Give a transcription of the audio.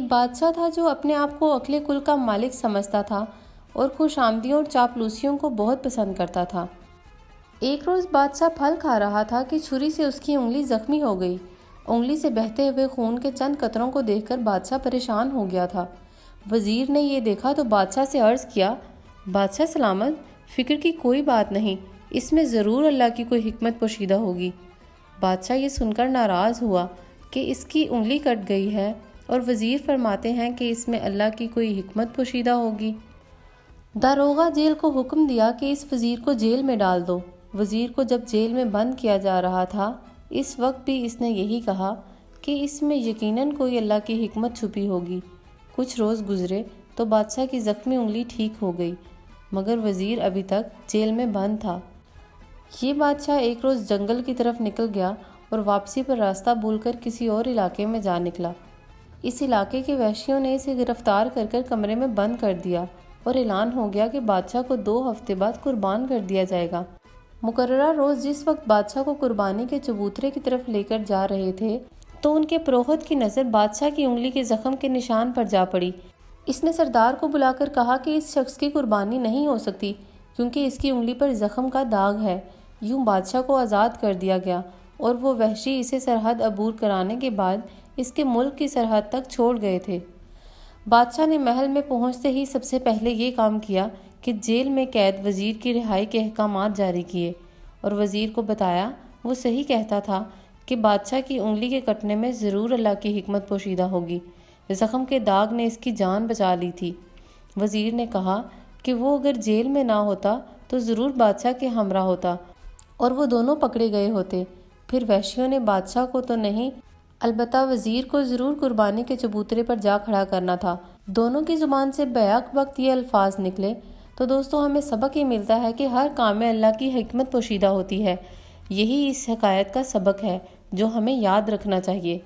ایک بادشاہ تھا جو اپنے آپ کو اکلے کل کا مالک سمجھتا تھا اور خوش آمدیوں اور چاپلوسیوں کو بہت پسند کرتا تھا۔ ایک روز بادشاہ پھل کھا رہا تھا کہ چھری سے اس کی انگلی زخمی ہو گئی۔ انگلی سے بہتے ہوئے خون کے چند قطروں کو دیکھ کر بادشاہ پریشان ہو گیا تھا۔ وزیر نے یہ دیکھا تو بادشاہ سے عرض کیا، بادشاہ سلامت، فکر کی کوئی بات نہیں، اس میں ضرور اللہ کی کوئی حکمت پوشیدہ ہوگی۔ بادشاہ یہ سن کر ناراض ہوا کہ اس کی انگلی کٹ گئی ہے اور وزیر فرماتے ہیں کہ اس میں اللہ کی کوئی حکمت پوشیدہ ہوگی۔ داروغہ جیل کو حکم دیا کہ اس وزیر کو جیل میں ڈال دو۔ وزیر کو جب جیل میں بند کیا جا رہا تھا، اس وقت بھی اس نے یہی کہا کہ اس میں یقیناً کوئی اللہ کی حکمت چھپی ہوگی۔ کچھ روز گزرے تو بادشاہ کی زخمی انگلی ٹھیک ہو گئی، مگر وزیر ابھی تک جیل میں بند تھا۔ یہ بادشاہ ایک روز جنگل کی طرف نکل گیا اور واپسی پر راستہ بھول کر کسی اور علاقے میں جا نکلا۔ اس علاقے کے وحشیوں نے اسے گرفتار کر کمرے میں بند کر دیا اور اعلان ہو گیا کہ بادشاہ کو 2 ہفتے بعد قربان کر دیا جائے گا۔ مقررہ روز جس وقت بادشاہ کو قربانی کے چبوترے کی طرف لے کر جا رہے تھے تو ان کے پروہت کی نظر بادشاہ کی انگلی کے زخم کے نشان پر جا پڑی۔ اس نے سردار کو بلا کر کہا کہ اس شخص کی قربانی نہیں ہو سکتی کیونکہ اس کی انگلی پر زخم کا داغ ہے۔ یوں بادشاہ کو آزاد کر دیا گیا اور وہ وحشی اسے سرحد عبور کرانے کے بعد اس کے ملک کی سرحد تک چھوڑ گئے تھے۔ بادشاہ نے محل میں پہنچتے ہی سب سے پہلے یہ کام کیا کہ جیل میں قید وزیر کی رہائی کے احکامات جاری کیے اور وزیر کو بتایا وہ صحیح کہتا تھا کہ بادشاہ کی انگلی کے کٹنے میں ضرور اللہ کی حکمت پوشیدہ ہوگی۔ زخم کے داغ نے اس کی جان بچا لی تھی۔ وزیر نے کہا کہ وہ اگر جیل میں نہ ہوتا تو ضرور بادشاہ کے ہمراہ ہوتا اور وہ دونوں پکڑے گئے ہوتے۔ پھر وحشیوں نے بادشاہ کو تو نہیں، البتہ وزیر کو ضرور قربانی کے چبوترے پر جا کھڑا کرنا تھا۔ دونوں کی زبان سے بیک وقت یہ الفاظ نکلے تو دوستوں ہمیں سبق یہ ملتا ہے کہ ہر کام میں اللہ کی حکمت پوشیدہ ہوتی ہے۔ یہی اس حکایت کا سبق ہے جو ہمیں یاد رکھنا چاہیے۔